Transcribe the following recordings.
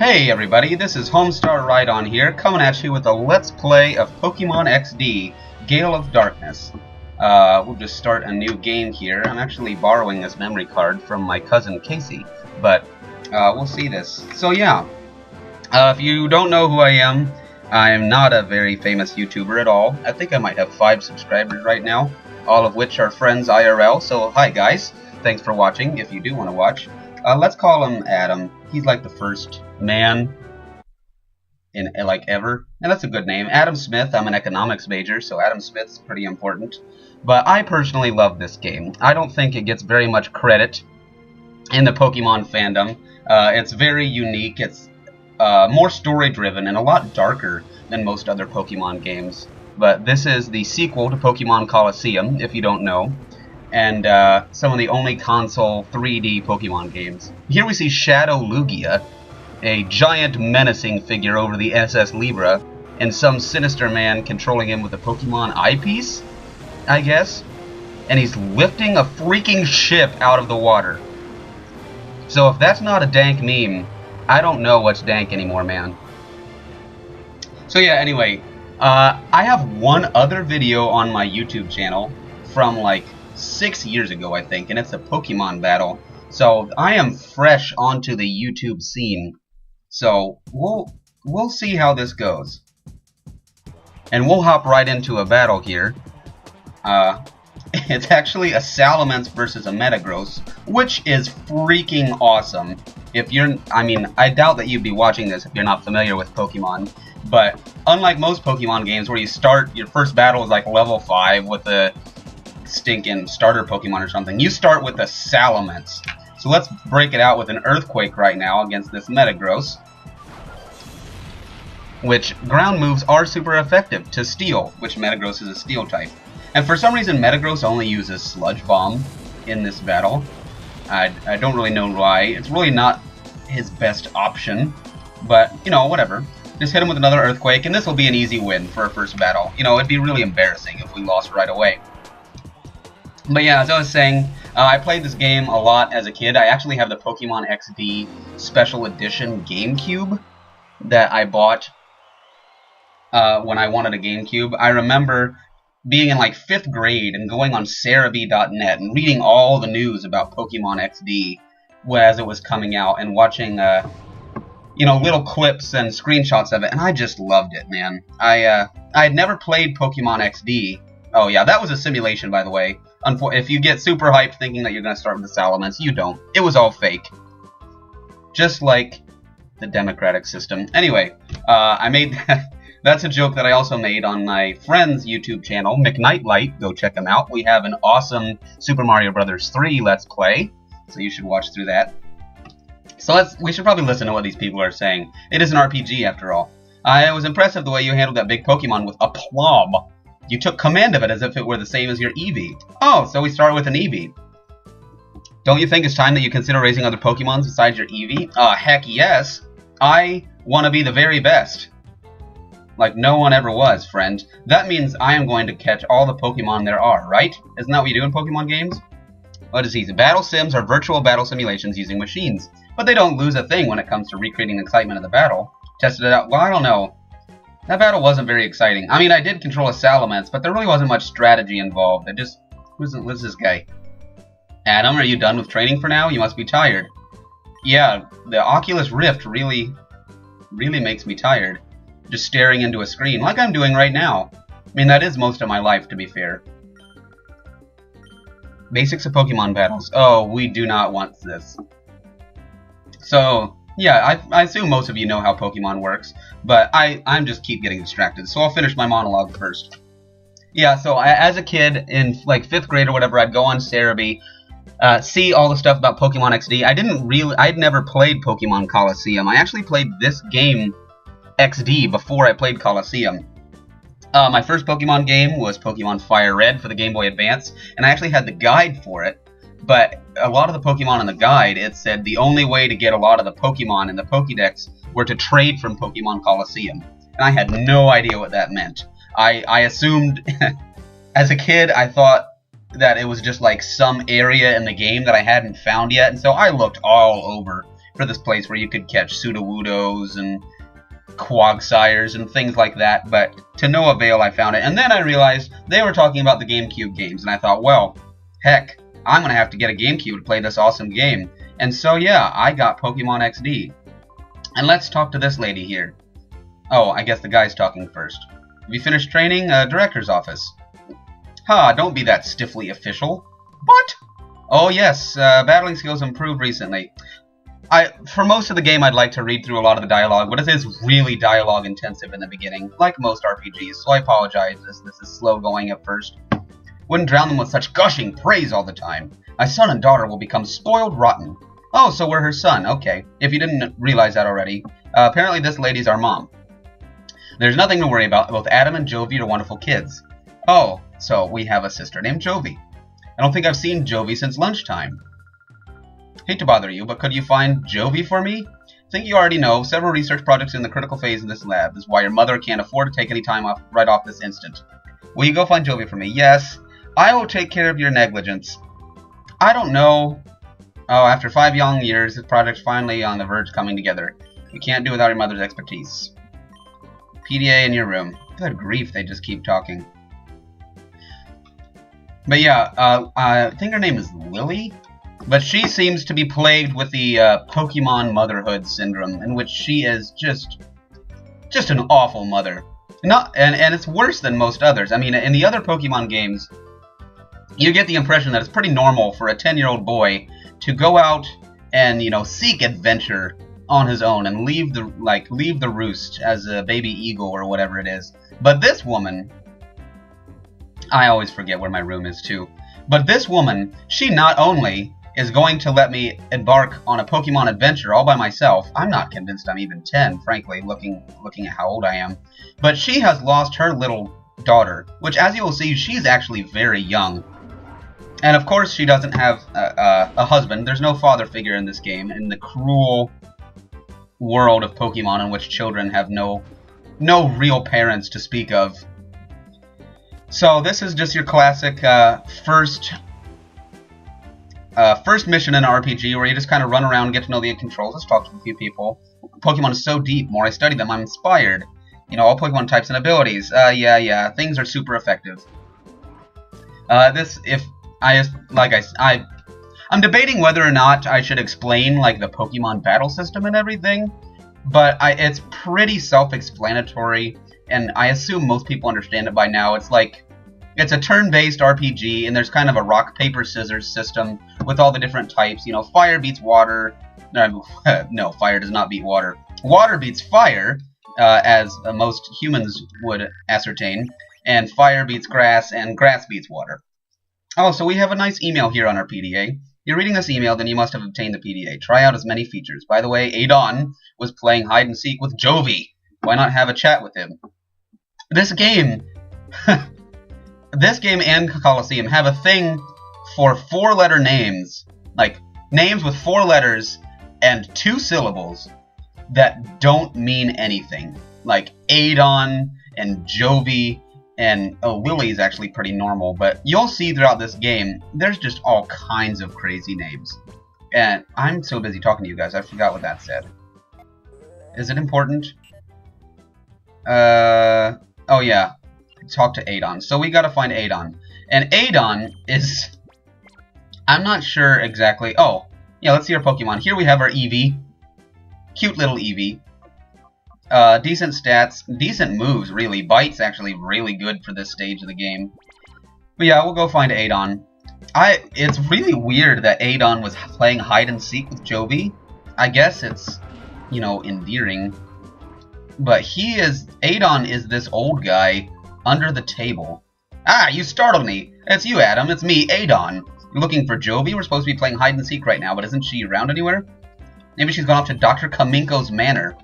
Hey everybody, this is Homestar Rhydon here, coming at you with a Let's Play of Pokemon XD, Gale of Darkness. We'll just start a new game here. I'm actually borrowing this memory card from my cousin Casey, but we'll see this. So yeah, if you don't know who I am not a very famous YouTuber at all. I think I might have 5 subscribers right now, all of which are friends IRL, so hi guys, thanks for watching if you do want to watch. Let's call him Adam. He's like the first man in like ever, and that's a good name. Adam Smith. I'm an economics major, so Adam Smith's pretty important. But I personally love this game. I don't think it gets very much credit in the Pokemon fandom. It's very unique. It's more story driven and a lot darker than most other Pokemon games. But this is the sequel to Pokemon Colosseum, if you don't know, and some of the only console 3D Pokemon games. Here we see Shadow Lugia, a giant menacing figure over the SS Libra, and some sinister man controlling him with a Pokemon eyepiece, I guess? And he's lifting a freaking ship out of the water. So if that's not a dank meme, I don't know what's dank anymore, man. So yeah, anyway, I have one other video on my YouTube channel from like 6 years ago, I think, and it's a Pokemon battle. So I am fresh onto the YouTube scene. So we'll see how this goes. And we'll hop right into a battle here. It's actually a Salamence versus a Metagross, which is freaking awesome. If you're, I doubt that you'd be watching this if you're not familiar with Pokemon. But unlike most Pokemon games where you start, your first battle is like level 5 with a stinking starter Pokemon or something, you start with a Salamence. So let's break it out with an Earthquake right now against this Metagross, which ground moves are super effective to Steel, which Metagross is a Steel type. And for some reason Metagross only uses Sludge Bomb in this battle. I don't really know why. It's really not his best option, but you know, whatever. Just hit him with another Earthquake and this will be an easy win for our first battle. You know, it'd be really embarrassing if we lost right away. But yeah, as I was saying, I played this game a lot as a kid. I actually have the Pokemon XD Special Edition GameCube that I bought when I wanted a GameCube. I remember being in like 5th grade and going on Cerebi.net and reading all the news about Pokemon XD as it was coming out and watching you know, little clips and screenshots of it, and I just loved it, man. I had never played Pokemon XD. Oh yeah, that was a simulation, by the way. If you get super hyped thinking that you're going to start with the Salamence, you don't. It was all fake. Just like the democratic system. Anyway, I made that's a joke that I also made on my friend's YouTube channel, McKnightlight. Go check him out. We have an awesome Super Mario Bros. 3 Let's Play, so you should watch through that. So we should probably listen to what these people are saying. It is an RPG after all. It was impressive the way you handled that big Pokemon with aplomb. You took command of it as if it were the same as your Eevee. Oh, so we started with an Eevee. Don't you think it's time that you consider raising other Pokemons besides your Eevee? Heck yes. I want to be the very best. Like no one ever was, friend. That means I am going to catch all the Pokemon there are, right? Isn't that what you do in Pokemon games? What is easy? Battle sims are virtual battle simulations using machines. But they don't lose a thing when it comes to recreating the excitement of the battle. Tested it out. Well, I don't know. That battle wasn't very exciting. I mean, I did control a Salamence, but there really wasn't much strategy involved. It just... Who's this guy? Adam, are you done with training for now? You must be tired. Yeah, the Oculus Rift really makes me tired. Just staring into a screen, like I'm doing right now. I mean, that is most of my life, to be fair. Basics of Pokemon battles. Oh, we do not want this. So... yeah, I assume most of you know how Pokemon works, but I'm just keep getting distracted, so I'll finish my monologue first. Yeah, so as a kid in like 5th grade or whatever, I'd go on Cerebi, see all the stuff about Pokemon XD. I'd never played Pokemon Colosseum. I actually played this game XD before I played Colosseum. My first Pokemon game was Pokemon Fire Red for the Game Boy Advance, and I actually had the guide for it. But a lot of the Pokemon in the guide, it said the only way to get a lot of the Pokemon in the Pokédex were to trade from Pokemon Colosseum. And I had no idea what that meant. I assumed, as a kid, I thought that it was just like some area in the game that I hadn't found yet. And so I looked all over for this place where you could catch Sudowoodos and Quagsires and things like that, but to no avail I found it. And then I realized they were talking about the GameCube games, and I thought, well, heck, I'm going to have to get a GameCube to play this awesome game. And so yeah, I got Pokemon XD. And let's talk to this lady here. Oh, I guess the guy's talking first. Have you finished training? Director's office. Ha, don't be that stiffly official. What? Oh yes, battling skills improved recently. For most of the game, I'd like to read through a lot of the dialogue, but it is really dialogue intensive in the beginning, like most RPGs, so I apologize as this is slow going at first. Wouldn't drown them with such gushing praise all the time. My son and daughter will become spoiled rotten. Oh, so we're her son, okay. If you didn't realize that already, apparently this lady's our mom. There's nothing to worry about, both Adam and Jovi are wonderful kids. Oh, so we have a sister named Jovi. I don't think I've seen Jovi since lunchtime. Hate to bother you, but could you find Jovi for me? I think you already know, several research projects in the critical phase in this lab. This is why your mother can't afford to take any time off right off this instant. Will you go find Jovi for me? Yes. I will take care of your negligence. I don't know. Oh, after 5 long years, this project's finally on the verge of coming together. We can't do without your mother's expertise. PDA in your room. Good grief, they just keep talking. But yeah, I think her name is Lily? But she seems to be plagued with the Pokemon motherhood syndrome, in which she is just an awful mother. And it's worse than most others. I mean, in the other Pokemon games, you get the impression that it's pretty normal for a 10-year-old boy to go out and, you know, seek adventure on his own and leave the roost as a baby eagle or whatever it is. But this woman, I always forget where my room is too. But this woman, she not only is going to let me embark on a Pokemon adventure all by myself. I'm not convinced I'm even 10, frankly, looking at how old I am. But she has lost her little daughter, which, as you will see, she's actually very young. And of course, she doesn't have a husband. There's no father figure in this game, in the cruel world of Pokemon in which children have no real parents to speak of. So this is just your classic first mission in an RPG where you just kind of run around and get to know the controls. Let's talk to a few people. Pokemon is so deep. The more I study them, I'm inspired. You know, all Pokemon types and abilities. Yeah, things are super effective. I'm debating whether or not I should explain like the Pokemon battle system and everything, but it's pretty self-explanatory, and I assume most people understand it by now. It's a turn-based RPG, and there's kind of a rock, paper, scissors system with all the different types. You know, fire beats water. No, fire does not beat water. Water beats fire, as most humans would ascertain, and fire beats grass, and grass beats water. Oh, so we have a nice email here on our PDA. You're reading this email, then you must have obtained the PDA. Try out as many features. By the way, Adon was playing hide-and-seek with Jovi. Why not have a chat with him? This game... This game and Colosseum have a thing for 4-letter names. Like, names with 4 letters and 2 syllables that don't mean anything. Like Adon and Jovi and... Oh, Lily's actually pretty normal, but you'll see throughout this game, there's just all kinds of crazy names. And I'm so busy talking to you guys, I forgot what that said. Is it important? Oh yeah. Talk to Adon. So we gotta find Adon. And Adon is... I'm not sure exactly... Oh, yeah, let's see our Pokemon. Here we have our Eevee. Cute little Eevee. Decent stats. Decent moves, really. Bite's actually really good for this stage of the game. But yeah, we'll go find Adon. It's really weird that Adon was playing hide-and-seek with Jovi. I guess it's, you know, endearing. But Adon is this old guy under the table. Ah, you startled me. It's you, Adam. It's me, Adon. You're looking for Jovi? We're supposed to be playing hide-and-seek right now, but isn't she around anywhere? Maybe she's gone off to Dr. Kaminko's manor.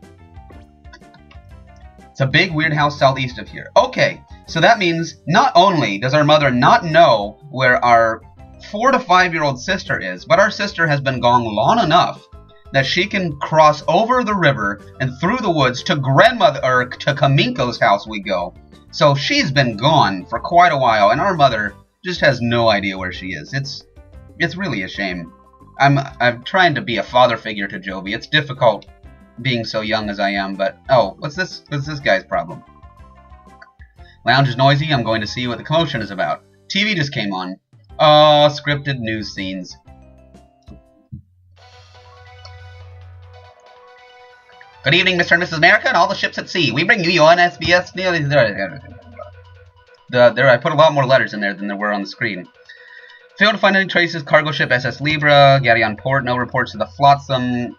It's a big weird house southeast of here. Okay, so that means not only does our mother not know where our 4 to 5-year-old sister is, but our sister has been gone long enough that she can cross over the river and through the woods to to Kaminko's house we go. So she's been gone for quite a while, and our mother just has no idea where she is. It's really a shame. I'm trying to be a father figure to Jovi. It's difficult being so young as I am, but oh, what's this guy's problem? Lounge is noisy. I'm going to see what the commotion is about. TV just came on. Oh, scripted news scenes. Good evening, Mr. and Mrs. America and all the ships at sea. We bring you on SBS. I put a lot more letters in there than there were on the screen. Failed to find any traces. Cargo ship SS Libra. Garyon port. No reports of the flotsam.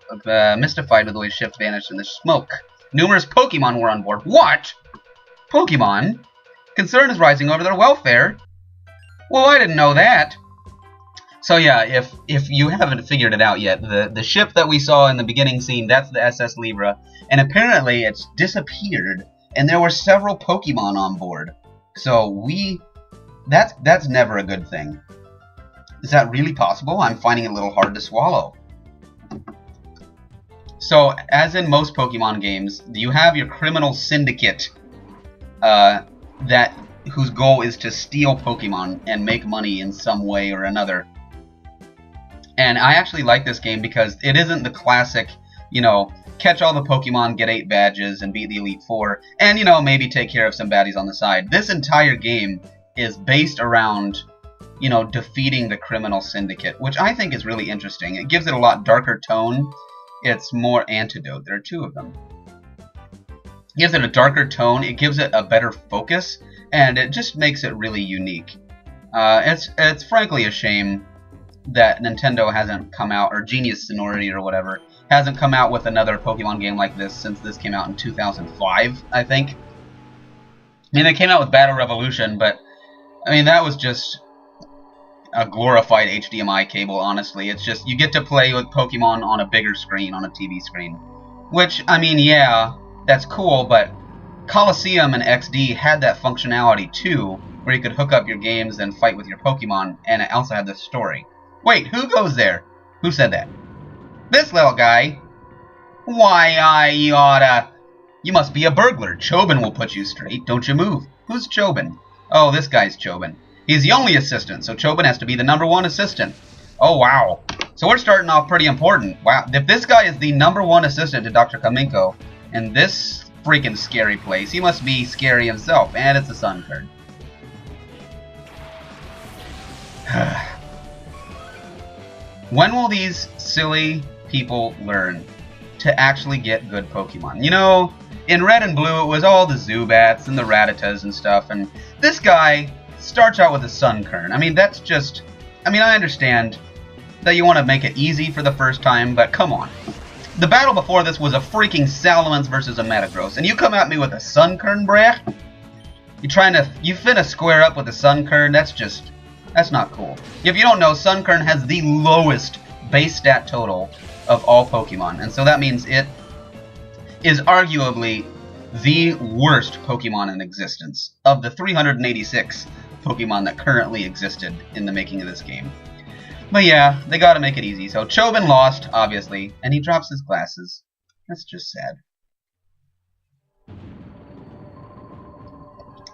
Mystified with the way ships vanished in the smoke. Numerous Pokemon were on board. What? Pokemon? Concern is rising over their welfare. Well, I didn't know that. So yeah, if you haven't figured it out yet, the ship that we saw in the beginning scene, that's the SS Libra, and apparently it's disappeared, and there were several Pokemon on board. So that's never a good thing. Is that really possible? I'm finding it a little hard to swallow. So, as in most Pokemon games, you have your criminal syndicate whose goal is to steal Pokemon and make money in some way or another. And I actually like this game because it isn't the classic, catch all the Pokemon, get 8 badges, and beat the Elite Four, and, maybe take care of some baddies on the side. This entire game is based around, defeating the criminal syndicate, which I think is really interesting. It gives it a lot darker tone. It's more Antidote. There are 2 of them. It gives it a darker tone. It gives it a better focus, and it just makes it really unique. It's frankly a shame that Nintendo hasn't come out, or Genius Sonority or whatever, hasn't come out with another Pokemon game like this since this came out in 2005, I think. I mean, they came out with Battle Revolution, but, that was just a glorified HDMI cable, honestly. It's just, you get to play with Pokemon on a bigger screen, on a TV screen. Which, yeah, that's cool, but Colosseum and XD had that functionality too, where you could hook up your games and fight with your Pokemon, and it also had this story. Wait, who goes there? Who said that? This little guy. Why, you must be a burglar. Chobin will put you straight. Don't you move. Who's Chobin? Oh, this guy's Chobin. He's the only assistant, so Chobin has to be the #1 assistant. Oh, wow. So we're starting off pretty important. Wow, if this guy is the #1 assistant to Dr. Kaminko in this freaking scary place, he must be scary himself. And it's a Sun card. When will these silly people learn to actually get good Pokemon? In Red and Blue, it was all the Zubats and the Rattatas and stuff, and this guy starts out with a Sunkern. That's just... I understand that you want to make it easy for the first time, but come on. The battle before this was a freaking Salamence versus a Metagross, and you come at me with a Sunkern, brah? You finna square up with a Sunkern? That's not cool. If you don't know, Sunkern has the lowest base stat total of all Pokemon, and so that means it is arguably the worst Pokemon in existence of the 386 Pokemon that currently existed in the making of this game. But yeah, they gotta make it easy. So Chobin lost, obviously, and he drops his glasses. That's just sad.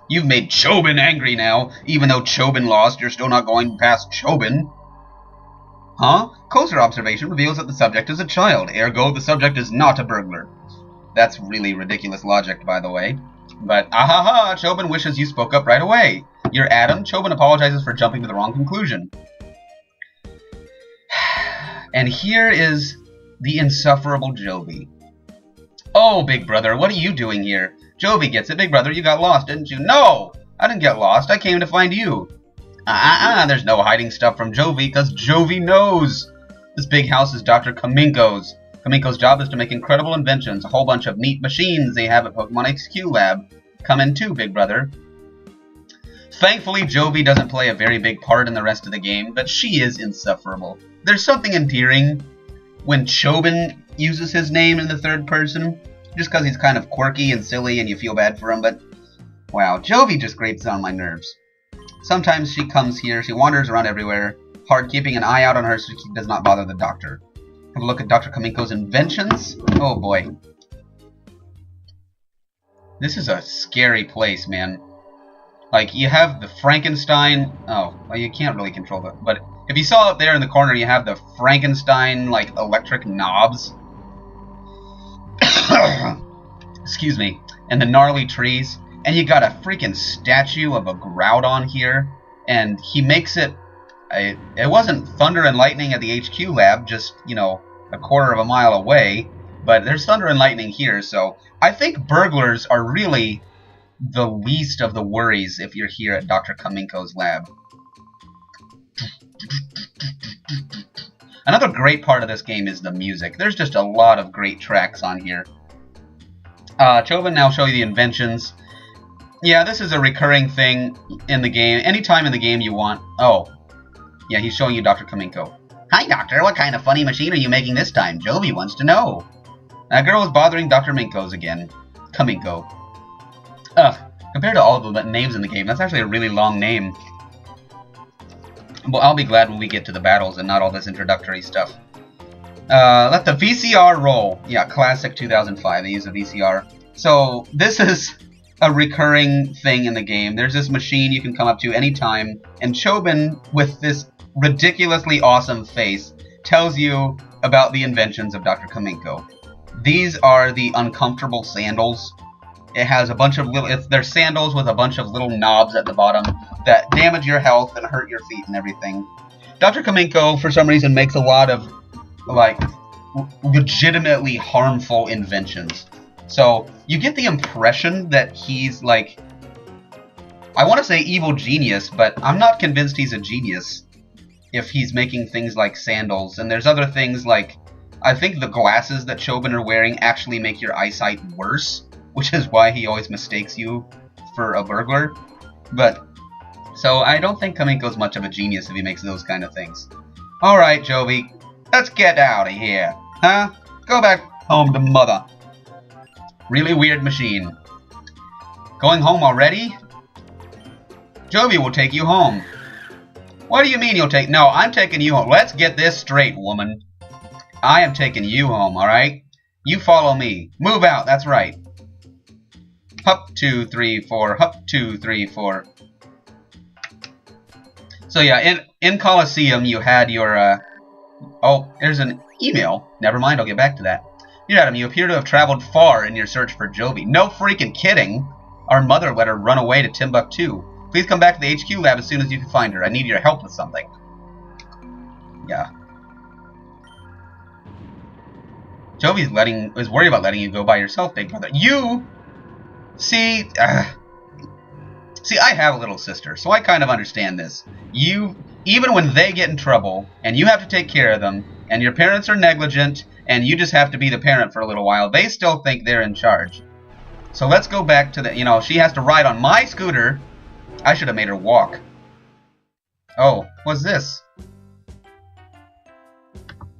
You've made Chobin angry now. Even though Chobin lost, you're still not going past Chobin. Huh? Closer observation reveals that the subject is a child, ergo the subject is not a burglar. That's really ridiculous logic, by the way. But, ahaha, Chobin wishes you spoke up right away. You're Adam. Chobin apologizes for jumping to the wrong conclusion. And here is the insufferable Jovi. Oh, big brother, what are you doing here? Jovi gets it. Big brother, you got lost, didn't you? No! I didn't get lost. I came to find you. There's no hiding stuff from Jovi, because Jovi knows. This big house is Dr. Kaminko's. Kaminko's job is to make incredible inventions, a whole bunch of neat machines they have at Pokemon HQ Lab. Come in too, big brother. Thankfully, Jovi doesn't play a very big part in the rest of the game, but she is insufferable. There's something endearing when Chobin uses his name in the third person, just because he's kind of quirky and silly and you feel bad for him, but wow, Jovi just grates on my nerves. Sometimes she comes here, she wanders around everywhere, hard keeping an eye out on her so she does not bother the doctor. Have a look at Dr. Kaminko's inventions. Oh boy. This is a scary place, man. Like, you have the Frankenstein... Oh, well, you can't really control that, but If you saw up there in the corner, you have the Frankenstein, like, electric knobs. Excuse me. And the gnarly trees. And you got a freaking statue of a Groudon here. And he makes it... It wasn't thunder and lightning at the HQ lab, just, you know, a quarter of a mile away. But there's thunder and lightning here, so... I think burglars are really the least of the worries if you're here at Dr. Kaminko's lab. Another great part of this game is the music. There's just a lot of great tracks on here. Chobin now show you the inventions. Yeah, this is a recurring thing in the game. Anytime in the game you want... Oh. Yeah, he's showing you Dr. Kaminko. Hi, Doctor. What kind of funny machine are you making this time? Jovi wants to know. That girl is bothering Dr. Minko's again. Kaminko. Ugh. Compared to all of the names in the game, that's actually a really long name. Well, I'll be glad when we get to the battles and not all this introductory stuff. Let the VCR roll. Yeah, classic 2005. They use a VCR. So, this is a recurring thing in the game. There's this machine you can come up to anytime, and Chobin, with this ridiculously awesome face, tells you about the inventions of Dr. Kaminko. These are the uncomfortable sandals. It has a bunch of little... They're sandals with a bunch of little knobs at the bottom that damage your health and hurt your feet and everything. Dr. Kaminko, for some reason, makes a lot of, like, legitimately harmful inventions. So, you get the impression that he's, like... I want to say evil genius, but I'm not convinced he's a genius if he's making things like sandals. And there's other things like... I think the glasses that Chobin are wearing actually make your eyesight worse, which is why he always mistakes you for a burglar. But, so I don't think Kaminko's much of a genius if he makes those kind of things. Alright, Jovi, let's get out of here, huh? Go back home to Mother. Really weird machine. Going home already? Jovi will take you home. What do you mean you'll take... No, I'm taking you home. Let's get this straight, woman. I am taking you home, alright? You follow me. Move out, that's right. Hup, 2, 3, 4. Hup, 2, 3, 4. So yeah, in Colosseum you had your, Oh, there's an email. Never mind, I'll get back to that. Dear Adam, you appear to have traveled far in your search for Jovi. No freaking kidding! Our mother let her run away to Timbuktu. Please come back to the HQ lab as soon as you can find her. I need your help with something. Yeah. Jovi's is worried about letting you go by yourself, big brother. You! See, I have a little sister, so I kind of understand this. Even when they get in trouble, and you have to take care of them, and your parents are negligent, and you just have to be the parent for a little while, they still think they're in charge. So let's go back to the, you know, she has to ride on my scooter. I should have made her walk. Oh, what's this?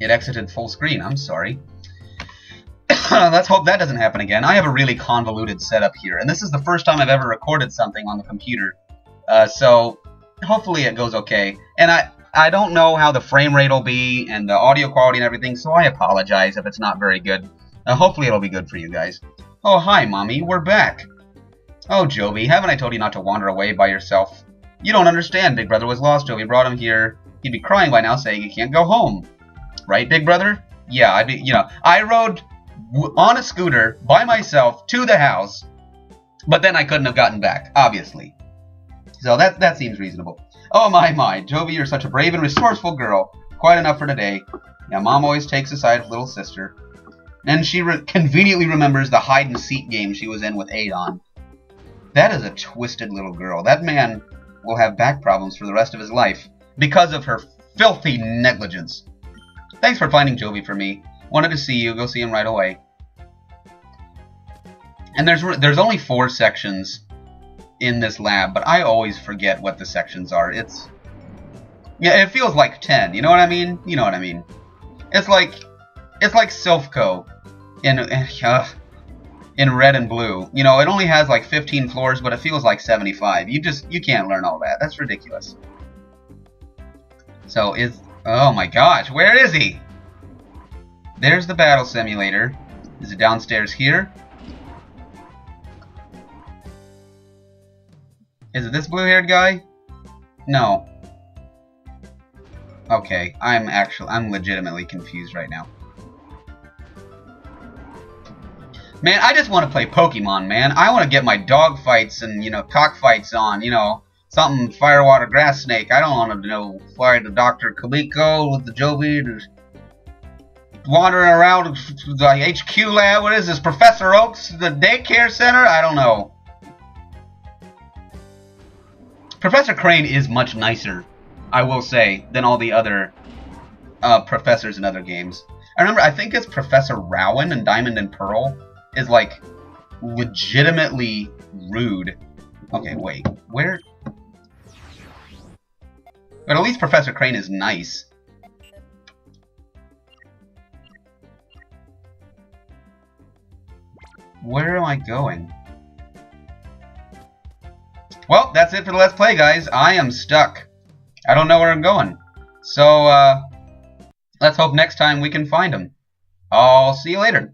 It exited full screen, I'm sorry. Let's hope that doesn't happen again. I have a really convoluted setup here, and this is the first time I've ever recorded something on the computer. So, hopefully it goes okay. And I don't know how the frame rate will be, and the audio quality and everything, so I apologize if it's not very good. Hopefully it'll be good for you guys. Oh, hi, Mommy. We're back. Oh, Jovi, haven't I told you not to wander away by yourself? You don't understand. Big Brother was lost, Jovi brought him here. He'd be crying by now saying he can't go home. Right, Big Brother? Yeah, I rode on a scooter by myself to the house, but then I couldn't have gotten back, obviously. So that seems reasonable. Oh my, Jovi, you're such a brave and resourceful girl. Quite enough for today. Now, Mom always takes the side of little sister. And she conveniently remembers the hide-and-seek game she was in with Adon. That is a twisted little girl. That man will have back problems for the rest of his life because of her filthy negligence. Thanks for finding Jovi for me. Wanted to see you. Go see him right away. And there's only 4 sections in this lab, but I always forget what the sections are. Yeah, it feels like 10. You know what I mean? You know what I mean. It's like Silphco in red and blue. You know, it only has like 15 floors, but it feels like 75. You can't learn all that. That's ridiculous. So oh my gosh, where is he? There's the battle simulator. Is it downstairs here? Is it this blue-haired guy? No. Okay, I'm legitimately confused right now. Man, I just want to play Pokemon, man. I want to get my dog fights and, you know, cockfights on, you know, something Firewater Grass Snake. I don't want to, you know, fly to Dr. Kaliko with the Joby, wandering around the HQ lab. What is this, Professor Oak's, the daycare center? I don't know. Professor Crane is much nicer, I will say, than all the other professors in other games. I think it's Professor Rowan in Diamond and Pearl is, like, legitimately rude. Okay, wait, where? But at least Professor Crane is nice. Where am I going? Well, that's it for the Let's Play, guys. I am stuck. I don't know where I'm going. So, let's hope next time we can find him. I'll see you later.